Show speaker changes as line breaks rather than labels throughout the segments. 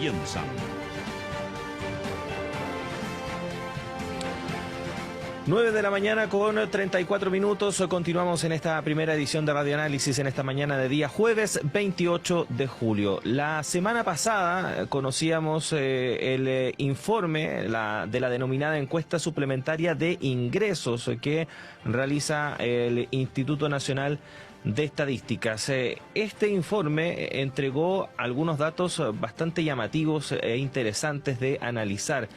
comienza.
9 de la mañana con 34 minutos. Continuamos en esta primera edición de Radio Análisis en esta mañana de día jueves 28 de julio. La semana pasada conocíamos el informe de la denominada encuesta suplementaria de ingresos que realiza el Instituto Nacional de Estadísticas. Este informe entregó algunos datos bastante llamativos e interesantes de analizar.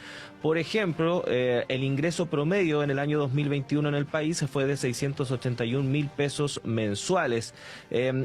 Por ejemplo, el ingreso promedio en el año 2021 en el país fue de 681.000 pesos mensuales.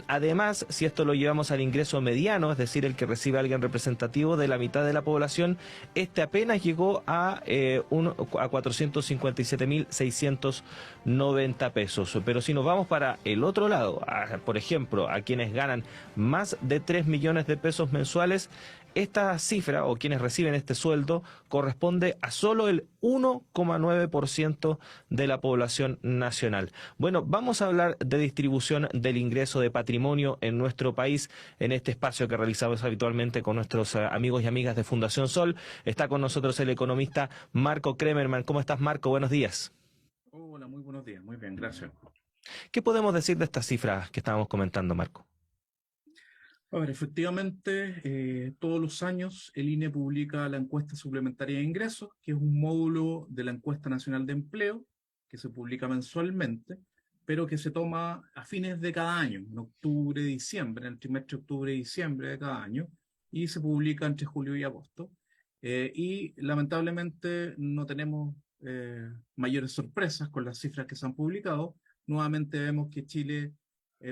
Además, si esto lo llevamos al ingreso mediano, es decir, el que recibe alguien representativo de la mitad de la población, este apenas llegó a 457.690 pesos. Pero si nos vamos para el otro lado, por ejemplo, a quienes ganan más de 3 millones de pesos mensuales, esta cifra, o quienes reciben este sueldo, corresponde a solo el 1,9% de la población nacional. Bueno, vamos a hablar de distribución del ingreso de patrimonio en nuestro país, en este espacio que realizamos habitualmente con nuestros amigos y amigas de Fundación Sol. Está con nosotros el economista Marco Kremerman. ¿Cómo estás, Marco? Buenos días.
Hola, muy buenos días. Muy bien, gracias.
¿Qué podemos decir de estas cifras que estábamos comentando, Marco?
A ver, efectivamente, todos los años el INE publica la encuesta suplementaria de ingresos, que es un módulo de la encuesta nacional de empleo, que se publica mensualmente, pero que se toma a fines de cada año, en octubre, diciembre, en el trimestre octubre-diciembre de cada año, y se publica entre julio y agosto. Y lamentablemente no tenemos mayores sorpresas con las cifras que se han publicado. Nuevamente vemos que Chile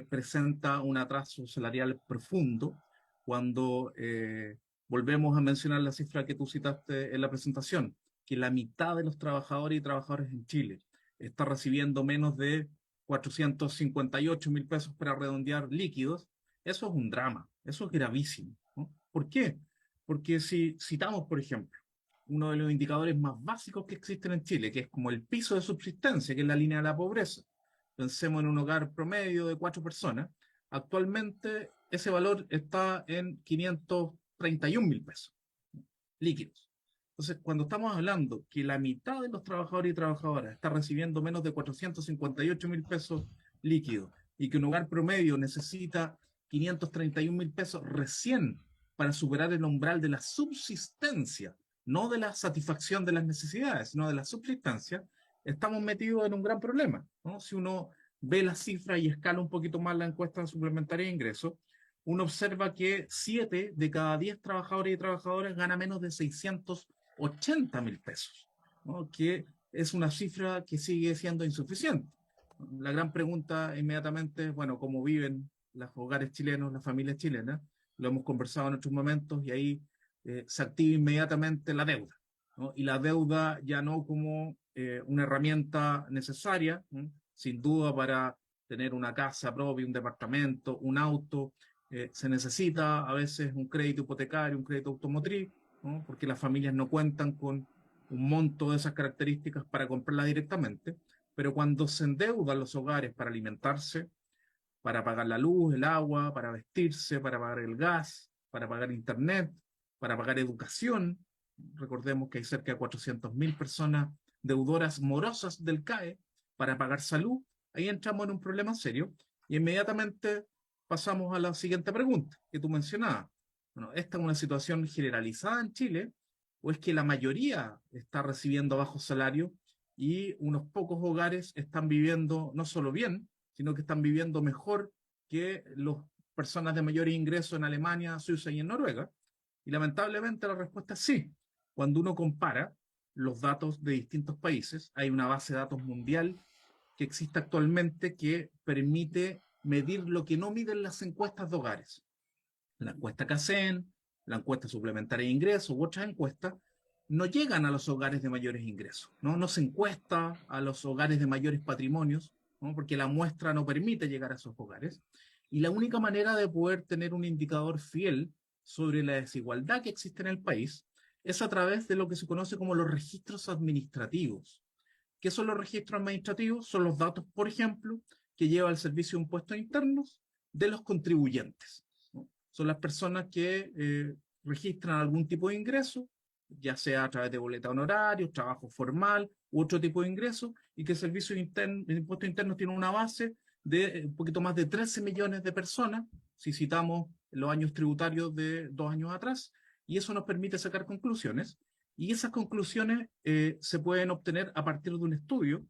presenta un atraso salarial profundo cuando volvemos a mencionar la cifra que tú citaste en la presentación, que la mitad de los trabajadores y trabajadoras en Chile está recibiendo menos de 458.000 pesos para redondear líquidos. Eso es un drama, eso es gravísimo, ¿no? ¿Por qué? Porque si citamos, por ejemplo, uno de los indicadores más básicos que existen en Chile, que es como el piso de subsistencia, que es la línea de la pobreza. Pensemos en un hogar promedio de 4 personas. Actualmente ese valor está en 531.000 pesos líquidos. Entonces, cuando estamos hablando que la mitad de los trabajadores y trabajadoras está recibiendo menos de 458.000 pesos líquidos y que un hogar promedio necesita 531.000 pesos recién para superar el umbral de la subsistencia, no de la satisfacción de las necesidades, sino de la subsistencia, estamos metidos en un gran problema, ¿no? Si uno ve las cifras y escala un poquito más la encuesta suplementaria de ingresos, uno observa que 7 de cada 10 trabajadores y trabajadoras gana menos de 680.000 pesos, ¿no? Que es una cifra que sigue siendo insuficiente. La gran pregunta inmediatamente es, bueno, ¿cómo viven los hogares chilenos, las familias chilenas? Lo hemos conversado en otros momentos y ahí se activa inmediatamente la deuda, ¿no? Y la deuda ya no como una herramienta necesaria, ¿no? Sin duda para tener una casa propia, un departamento, un auto, se necesita a veces un crédito hipotecario, un crédito automotriz, ¿no? Porque las familias no cuentan con un monto de esas características para comprarla directamente, pero cuando se endeudan los hogares para alimentarse, para pagar la luz, el agua, para vestirse, para pagar el gas, para pagar internet, para pagar educación. Recordemos que hay cerca de 400.000 personas deudoras morosas del CAE para pagar salud. Ahí entramos en un problema serio y inmediatamente pasamos a la siguiente pregunta que tú mencionabas. Bueno, ¿esta es una situación generalizada en Chile o es que la mayoría está recibiendo bajos salarios y unos pocos hogares están viviendo no solo bien, sino que están viviendo mejor que las personas de mayores ingresos en Alemania, Suiza y en Noruega? Y lamentablemente la respuesta es sí. Cuando uno compara los datos de distintos países, hay una base de datos mundial que existe actualmente que permite medir lo que no miden las encuestas de hogares. La encuesta CACEN, la encuesta suplementaria de ingresos u otras encuestas no llegan a los hogares de mayores ingresos, ¿no? No se encuesta a los hogares de mayores patrimonios, ¿no? Porque la muestra no permite llegar a esos hogares. Y la única manera de poder tener un indicador fiel sobre la desigualdad que existe en el país es a través de lo que se conoce como los registros administrativos. ¿Qué son los registros administrativos? Son los datos, por ejemplo, que lleva el Servicio de Impuestos Internos de los contribuyentes, ¿no? Son las personas que registran algún tipo de ingreso, ya sea a través de boleta honorarios, trabajo formal u otro tipo de ingreso, y que el Servicio de Impuestos Internos tiene una base de un poquito más de 13 millones de personas, si citamos los años tributarios de 2 años atrás, y eso nos permite sacar conclusiones, y esas conclusiones se pueden obtener a partir de un estudio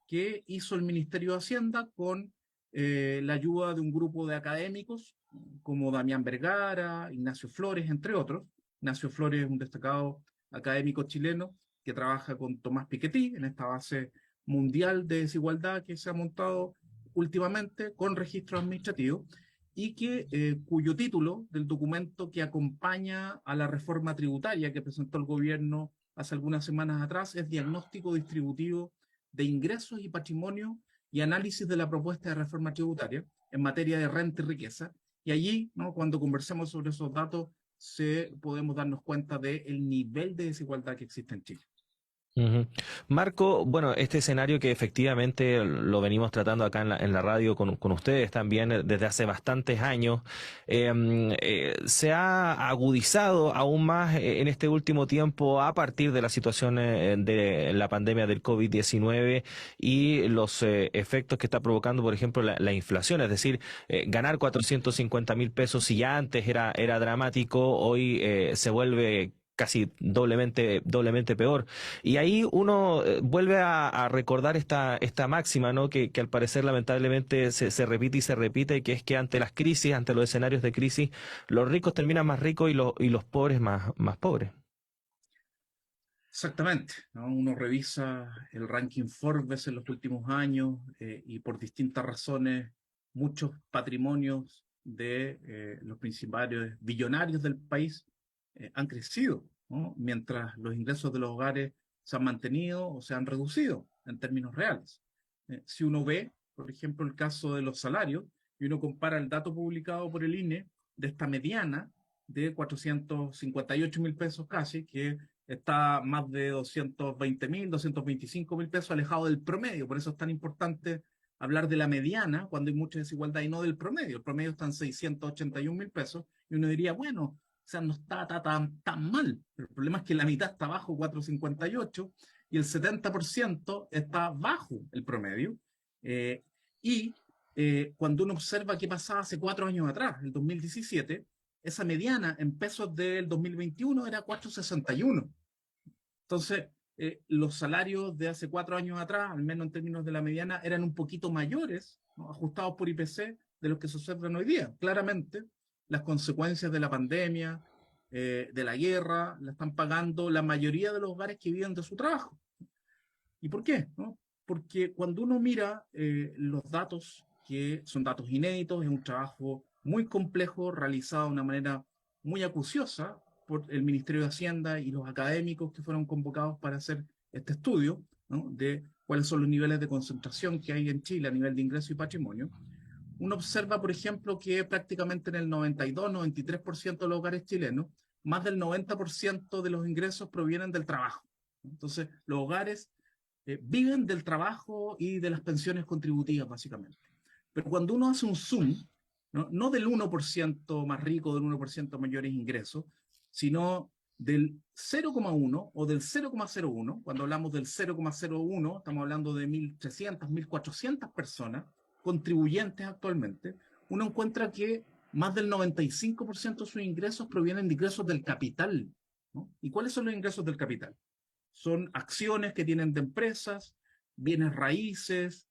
que hizo el Ministerio de Hacienda con la ayuda de un grupo de académicos como Damián Vergara, Ignacio Flores, entre otros. Ignacio Flores es un destacado académico chileno que trabaja con Tomás Piketty en esta base mundial de desigualdad que se ha montado últimamente con registros administrativos y cuyo título del documento que acompaña a la reforma tributaria que presentó el gobierno hace algunas semanas atrás es Diagnóstico Distributivo de Ingresos y Patrimonio y Análisis de la Propuesta de Reforma Tributaria en materia de renta y riqueza. Y allí, ¿no?, cuando conversemos sobre esos datos, podemos darnos cuenta del nivel de desigualdad que existe en Chile.
Ujú. Marco, bueno, este escenario que efectivamente lo venimos tratando acá en la radio con ustedes también desde hace bastantes años, se ha agudizado aún más en este último tiempo a partir de la situación de la pandemia del COVID-19 y los efectos que está provocando, por ejemplo, la inflación. Es decir, ganar 450.000 pesos, si ya antes era dramático, hoy se vuelve casi doblemente peor. Y ahí uno vuelve a recordar esta máxima, ¿no? Que al parecer lamentablemente se repite y se repite, que es que ante las crisis, ante los escenarios de crisis, los ricos terminan más ricos y los pobres más pobres.
Exactamente, ¿no? Uno revisa el ranking Forbes en los últimos años y por distintas razones muchos patrimonios de los principales billonarios del país han crecido, ¿no?, mientras los ingresos de los hogares se han mantenido o se han reducido en términos reales. Si uno ve, por ejemplo, el caso de los salarios y uno compara el dato publicado por el INE de esta mediana de 458.000 pesos casi, que está más de 220.000, 225.000 pesos alejado del promedio. Por eso es tan importante hablar de la mediana cuando hay mucha desigualdad y no del promedio. El promedio está en 681.000 pesos y uno diría, bueno, o sea, no está tan mal. Pero el problema es que la mitad está bajo 458 y el 70% está bajo el promedio. Eh, Cuando uno observa qué pasaba hace 4 años atrás, el 2017, esa mediana en pesos del 2021 era 461. Entonces, los salarios de hace 4 años atrás, al menos en términos de la mediana, eran un poquito mayores, ¿no?, ajustados por IPC, de los que se observan hoy día. Claramente, las consecuencias de la pandemia, de la guerra, la están pagando la mayoría de los hogares que viven de su trabajo. ¿Y por qué? ¿No? Porque cuando uno mira los datos, que son datos inéditos, es un trabajo muy complejo, realizado de una manera muy acuciosa por el Ministerio de Hacienda y los académicos que fueron convocados para hacer este estudio, ¿no?, de cuáles son los niveles de concentración que hay en Chile a nivel de ingreso y patrimonio. Uno observa, por ejemplo, que prácticamente en el 92-93% de los hogares chilenos, más del 90% de los ingresos provienen del trabajo. Entonces, los hogares viven del trabajo y de las pensiones contributivas, básicamente. Pero cuando uno hace un zoom, no del 1% más rico, del 1% mayores ingresos, sino del 0,1 o del 0,01, cuando hablamos del 0,01, estamos hablando de 1.300, 1.400 personas contribuyentes actualmente, uno encuentra que más del 95% de sus ingresos provienen de ingresos del capital, ¿no? ¿Y cuáles son los ingresos del capital? Son acciones que tienen de empresas, bienes raíces,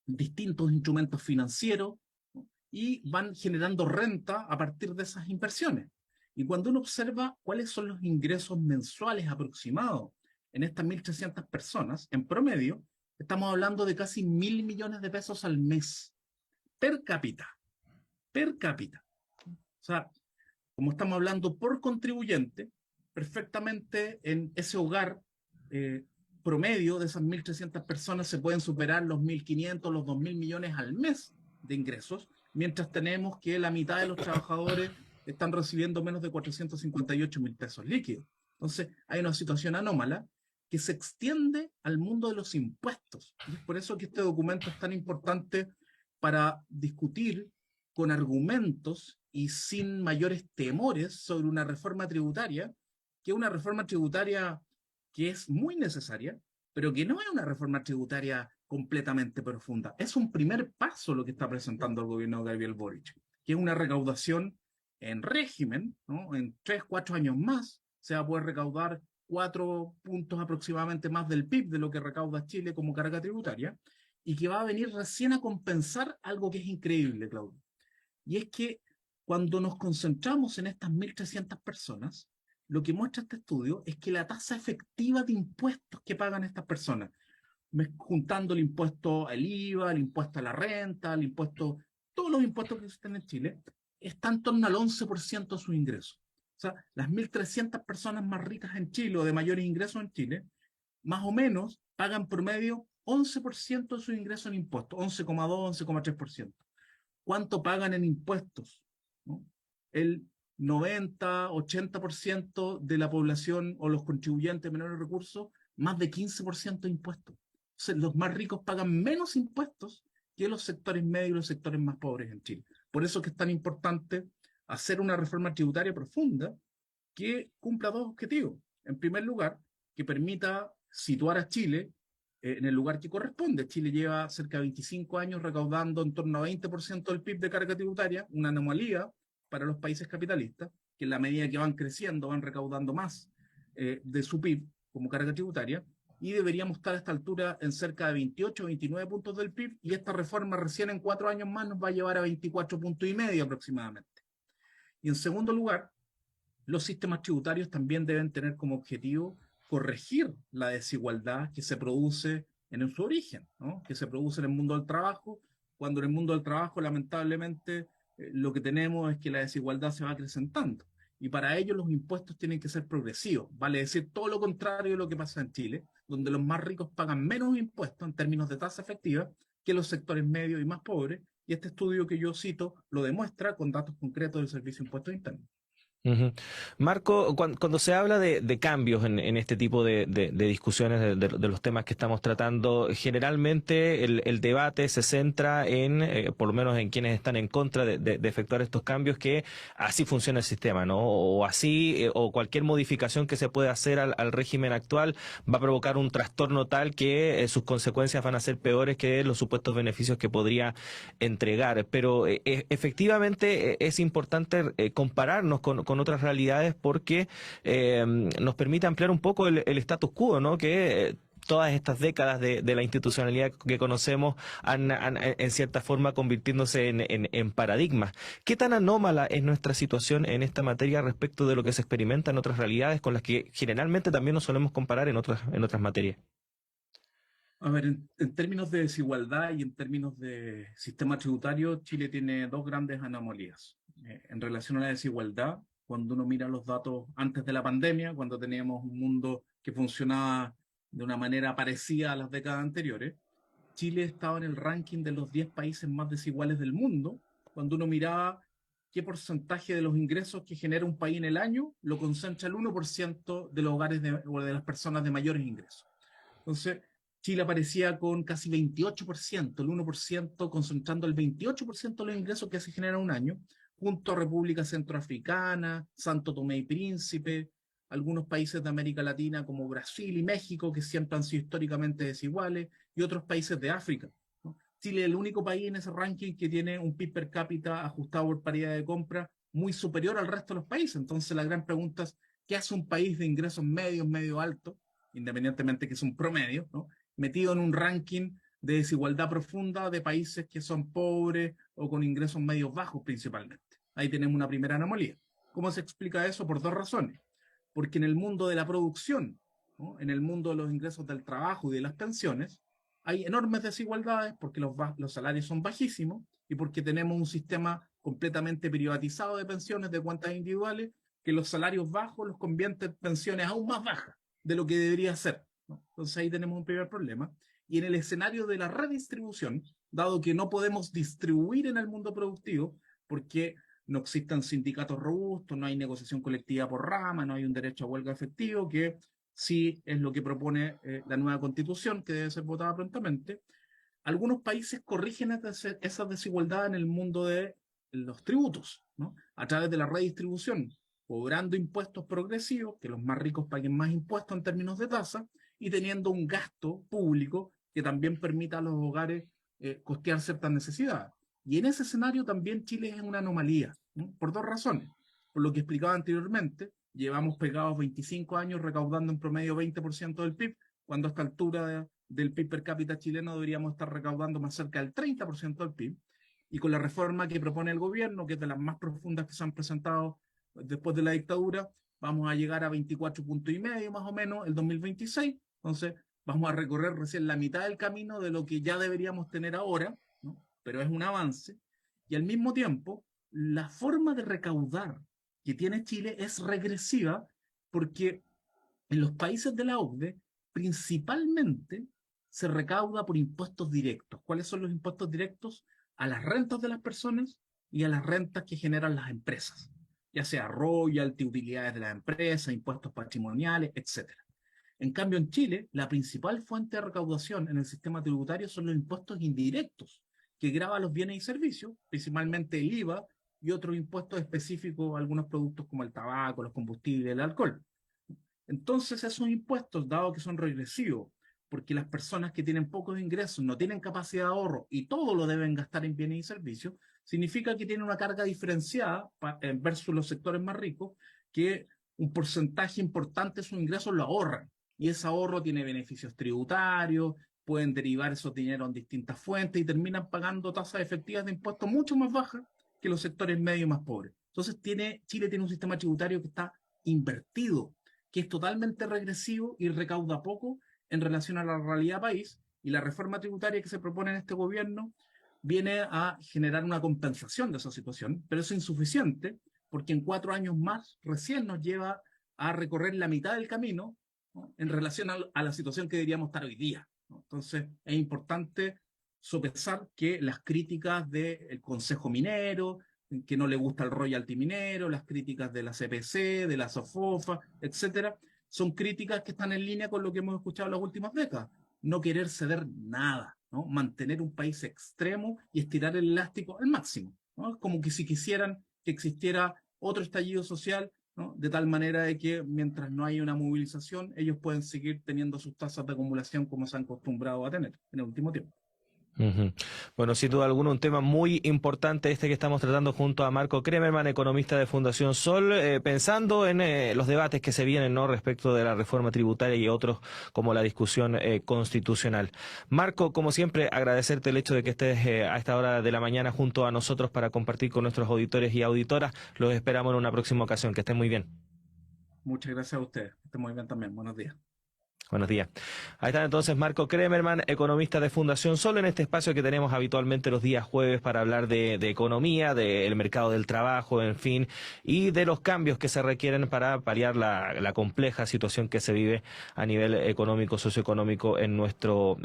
distintos instrumentos financieros, ¿no?, y van generando renta a partir de esas inversiones. Y cuando uno observa cuáles son los ingresos mensuales aproximados en estas 1.300 personas, en promedio, estamos hablando de casi 1.000 millones de pesos al mes, per cápita, per cápita. O sea, como estamos hablando por contribuyente, perfectamente en ese hogar promedio de esas 1.300 personas se pueden superar los 1.500, los 2.000 millones al mes de ingresos, mientras tenemos que la mitad de los trabajadores están recibiendo menos de 458.000 pesos líquidos. Entonces, hay una situación anómala que se extiende al mundo de los impuestos. Y es por eso que este documento es tan importante para discutir con argumentos y sin mayores temores sobre una reforma tributaria, que es una reforma tributaria que es muy necesaria, pero que no es una reforma tributaria completamente profunda. Es un primer paso lo que está presentando el gobierno de Gabriel Boric, que es una recaudación en régimen, ¿no? En 3, 4 años más se va a poder recaudar 4 puntos aproximadamente más del PIB de lo que recauda Chile como carga tributaria, y que va a venir recién a compensar algo que es increíble, Claudio. Y es que cuando nos concentramos en estas 1.300 personas, lo que muestra este estudio es que la tasa efectiva de impuestos que pagan estas personas, juntando el impuesto al IVA, el impuesto a la renta, el impuesto, todos los impuestos que existen en Chile, está en torno al 11% de sus ingresos. O sea, las 1.300 personas más ricas en Chile o de mayores ingresos en Chile, más o menos pagan promedio 11% de sus ingresos en impuestos, 11,2, 11,3%. ¿Cuánto pagan en impuestos? ¿No? El 90, 80% de la población o los contribuyentes de menores recursos, más de 15% de impuestos. O sea, los más ricos pagan menos impuestos que los sectores medios y los sectores más pobres en Chile. Por eso es que es tan importante hacer una reforma tributaria profunda que cumpla dos objetivos. En primer lugar, que permita situar a Chile en el lugar que corresponde. Chile lleva cerca de 25 años recaudando en torno a 20% del PIB de carga tributaria, una anomalía para los países capitalistas, que en la medida que van creciendo van recaudando más de su PIB como carga tributaria, y deberíamos estar a esta altura en cerca de 28 o 29 puntos del PIB, y esta reforma recién en 4 años más nos va a llevar a 24 puntos y medio aproximadamente. Y en segundo lugar, los sistemas tributarios también deben tener como objetivo corregir la desigualdad que se produce en su origen, ¿no? Que se produce en el mundo del trabajo, cuando en el mundo del trabajo lamentablemente lo que tenemos es que la desigualdad se va acrecentando. Y para ello los impuestos tienen que ser progresivos, vale decir todo lo contrario de lo que pasa en Chile, donde los más ricos pagan menos impuestos en términos de tasa efectiva que los sectores medios y más pobres, y este estudio que yo cito lo demuestra con datos concretos del Servicio de Impuestos Internos.
Ujú. Marco, cuando se habla de cambios en este tipo de discusiones de los temas que estamos tratando, generalmente el debate se centra en, por lo menos en quienes están en contra de efectuar estos cambios, que así funciona el sistema, ¿no? O así, o cualquier modificación que se pueda hacer al régimen actual va a provocar un trastorno tal que sus consecuencias van a ser peores que los supuestos beneficios que podría entregar. Pero efectivamente es importante compararnos con otras realidades porque nos permite ampliar un poco el status quo, ¿no? Que todas estas décadas de la institucionalidad que conocemos han en cierta forma convirtiéndose en paradigmas. ¿Qué tan anómala es nuestra situación en esta materia respecto de lo que se experimenta en otras realidades con las que generalmente también nos solemos comparar en otras materias?
A ver, en términos de desigualdad y en términos de sistema tributario, Chile tiene dos grandes anomalías. En relación a la desigualdad, cuando uno mira los datos antes de la pandemia, cuando teníamos un mundo que funcionaba de una manera parecida a las décadas anteriores, Chile estaba en el ranking de los 10 países más desiguales del mundo, cuando uno miraba qué porcentaje de los ingresos que genera un país en el año lo concentra el 1% de los hogares o de las personas de mayores ingresos. Entonces, Chile aparecía con casi 28%, el 1% concentrando el 28% de los ingresos que se generan en un año, junto a República Centroafricana, Santo Tomé y Príncipe, algunos países de América Latina como Brasil y México, que siempre han sido históricamente desiguales, y otros países de África, ¿no? Chile es el único país en ese ranking que tiene un PIB per cápita ajustado por paridad de compra muy superior al resto de los países. Entonces la gran pregunta es, ¿qué hace un país de ingresos medios, medio altos, independientemente que es un promedio, ¿no?, metido en un ranking de desigualdad profunda de países que son pobres o con ingresos medios bajos principalmente? Ahí tenemos una primera anomalía. ¿Cómo se explica eso? Por dos razones. Porque en el mundo de la producción, ¿no?, en el mundo de los ingresos del trabajo y de las pensiones, hay enormes desigualdades porque los salarios son bajísimos y porque tenemos un sistema completamente privatizado de pensiones, de cuentas individuales, que los salarios bajos los convierte en pensiones aún más bajas de lo que debería ser, ¿no? Entonces ahí tenemos un primer problema. Y en el escenario de la redistribución, dado que no podemos distribuir en el mundo productivo, porque no existen sindicatos robustos, no hay negociación colectiva por rama, no hay un derecho a huelga efectivo, que sí es lo que propone la nueva constitución, que debe ser votada prontamente. Algunos países corrigen esa desigualdad en el mundo de los tributos, ¿no? A través de la redistribución, cobrando impuestos progresivos, que los más ricos paguen más impuestos en términos de tasa, y teniendo un gasto público que también permita a los hogares costear ciertas necesidades. Y en ese escenario también Chile es una anomalía, ¿no? Por dos razones. Por lo que explicaba anteriormente, llevamos pegados 25 años recaudando en promedio 20% del PIB, cuando a esta altura del PIB per cápita chileno deberíamos estar recaudando más cerca del 30% del PIB. Y con la reforma que propone el gobierno, que es de las más profundas que se han presentado después de la dictadura, vamos a llegar a 24,5 puntos más o menos el 2026. Entonces, vamos a recorrer recién la mitad del camino de lo que ya deberíamos tener ahora, ¿no? Pero es un avance. Y al mismo tiempo, la forma de recaudar que tiene Chile es regresiva, porque en los países de la OCDE principalmente se recauda por impuestos directos. ¿Cuáles son los impuestos directos? A las rentas de las personas y a las rentas que generan las empresas, ya sea royalty, utilidades de las empresas, impuestos patrimoniales, etc. En cambio, en Chile, la principal fuente de recaudación en el sistema tributario son los impuestos indirectos, que gravan los bienes y servicios, principalmente el IVA y otros impuestos específicos a algunos productos como el tabaco, los combustibles, el alcohol. Entonces, esos impuestos, dado que son regresivos, porque las personas que tienen pocos ingresos no tienen capacidad de ahorro y todo lo deben gastar en bienes y servicios, significa que tienen una carga diferenciada versus los sectores más ricos, que un porcentaje importante de sus ingresos lo ahorran. Y ese ahorro tiene beneficios tributarios, pueden derivar esos dineros en distintas fuentes y terminan pagando tasas efectivas de impuestos mucho más bajas que los sectores medios más pobres. Entonces, Chile tiene un sistema tributario que está invertido, que es totalmente regresivo y recauda poco en relación a la realidad país, y la reforma tributaria que se propone en este gobierno viene a generar una compensación de esa situación, pero es insuficiente porque en 4 años más recién nos lleva a recorrer la mitad del camino, ¿no?, en relación a la situación que deberíamos estar hoy día, ¿no? Entonces es importante sopesar que las críticas del Consejo Minero, que no le gusta el royalty minero, las críticas de la CPC, de la SOFOFA, etcétera, son críticas que están en línea con lo que hemos escuchado en las últimas décadas. No querer ceder nada, ¿no? Mantener un país extremo y estirar el elástico al máximo, ¿no? Es como que si quisieran que existiera otro estallido social, ¿no?, de tal manera de que mientras no haya una movilización, ellos pueden seguir teniendo sus tasas de acumulación como se han acostumbrado a tener en el último tiempo.
Bueno, sin duda alguna un tema muy importante este que estamos tratando junto a Marco Kremerman, economista de Fundación Sol, pensando en los debates que se vienen, ¿no?, respecto de la reforma tributaria y otros como la discusión constitucional. Marco, como siempre, agradecerte el hecho de que estés a esta hora de la mañana junto a nosotros para compartir con nuestros auditores y auditoras. Los esperamos en una próxima ocasión. Que estén muy bien.
Muchas gracias a ustedes. Que estén muy bien también. Buenos días.
Buenos días. Ahí está entonces Marco Kremerman, economista de Fundación Sol, en este espacio que tenemos habitualmente los días jueves para hablar de economía, del mercado del trabajo, en fin, y de los cambios que se requieren para paliar la compleja situación que se vive a nivel económico, socioeconómico en nuestro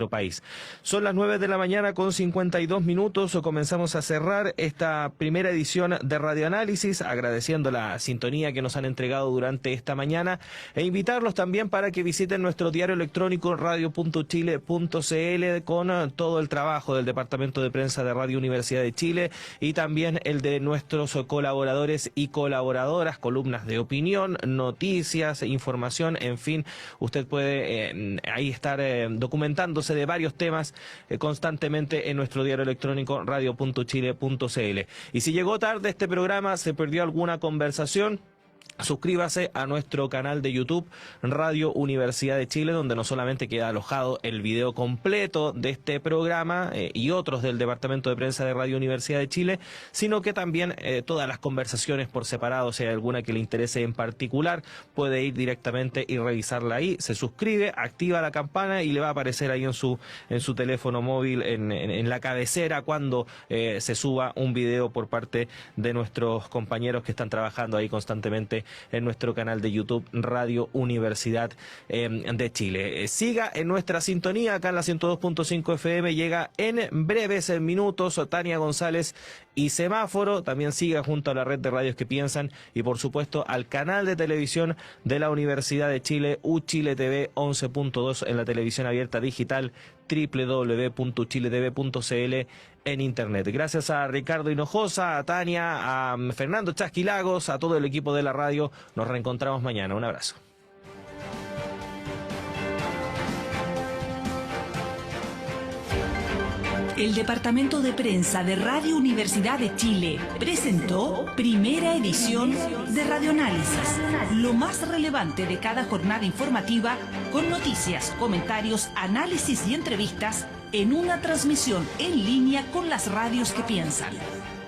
país. Son las 9 de la mañana con 52 minutos. Comenzamos a cerrar esta primera edición de Radioanálisis, agradeciendo la sintonía que nos han entregado durante esta mañana e invitarlos también para que visiten nuestro diario electrónico radio.chile.cl con todo el trabajo del Departamento de Prensa de Radio Universidad de Chile y también el de nuestros colaboradores y colaboradoras, columnas de opinión, noticias, información, en fin, usted puede ahí estar documentándose de varios temas constantemente en nuestro diario electrónico radio.chile.cl. Y si llegó tarde este programa, se perdió alguna conversación, suscríbase a nuestro canal de YouTube Radio Universidad de Chile, donde no solamente queda alojado el video completo de este programa y otros del Departamento de Prensa de Radio Universidad de Chile, sino que también todas las conversaciones por separado. Si hay alguna que le interese en particular, puede ir directamente y revisarla ahí. Se suscribe, activa la campana y le va a aparecer ahí en su teléfono móvil, en la cabecera, cuando se suba un video por parte de nuestros compañeros que están trabajando ahí constantemente en nuestro canal de YouTube Radio Universidad de Chile. Siga en nuestra sintonía acá en la 102.5 FM. Llega en breves minutos Tania González y Semáforo. También siga junto a la red de radios que piensan y por supuesto al canal de televisión de la Universidad de Chile, UChile TV 11.2 en la televisión abierta digital, www.chiletv.cl en Internet. Gracias a Ricardo Hinojosa, a Tania, a Fernando Chasquilagos, a todo el equipo de la radio. Nos reencontramos mañana. Un abrazo.
El Departamento de Prensa de Radio Universidad de Chile presentó primera edición de Radioanálisis, lo más relevante de cada jornada informativa con noticias, comentarios, análisis y entrevistas en una transmisión en línea con las radios que piensan.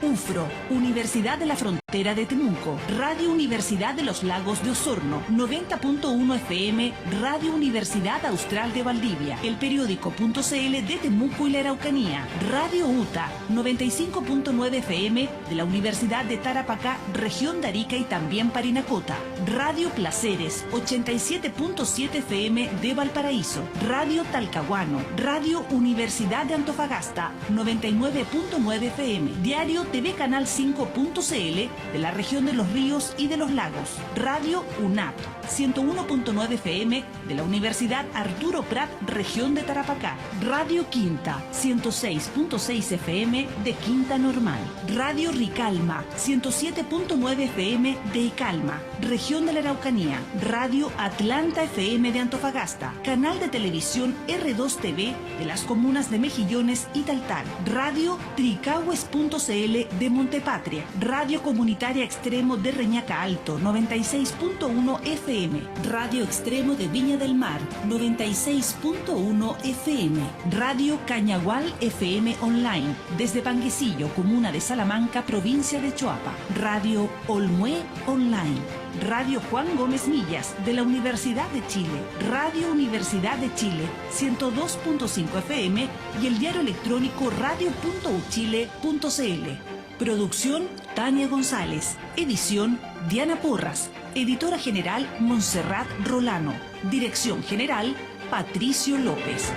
UFRO, Universidad de la Frontera de Temuco, Radio Universidad de los Lagos de Osorno, 90.1 FM, Radio Universidad Austral de Valdivia, El Periódico.cl de Temuco y la Araucanía, Radio UTA, 95.9 FM de la Universidad de Tarapacá, Región de Arica y también Parinacota, Radio Placeres, 87.7 FM de Valparaíso, Radio Talcahuano, Radio Universidad de Antofagasta, 99.9 FM, Diario TV Canal 5.cl de la región de los ríos y de los lagos, Radio UNAP, 101.9 FM de la Universidad Arturo Prat, región de Tarapacá, Radio Quinta, 106.6 FM de Quinta Normal, Radio Ricalma, 107.9 FM de Icalma, región de la Araucanía, Radio Atlanta FM de Antofagasta, canal de televisión R2 TV de las comunas de Mejillones y Taltal, Radio Tricahues.cl de Montepatria, Radio Comunitaria Extremo de Reñaca Alto, 96.1 FM, Radio Extremo de Viña del Mar, 96.1 FM, Radio Cañagual FM Online, desde Panguecillo, comuna de Salamanca, provincia de Choapa, Radio Olmué Online, Radio Juan Gómez Millas, de la Universidad de Chile, Radio Universidad de Chile, 102.5 FM y el diario electrónico radio.uchile.cl. Producción, Tania González. Edición, Diana Porras. Editora general, Montserrat Rolano. Dirección general, Patricio López.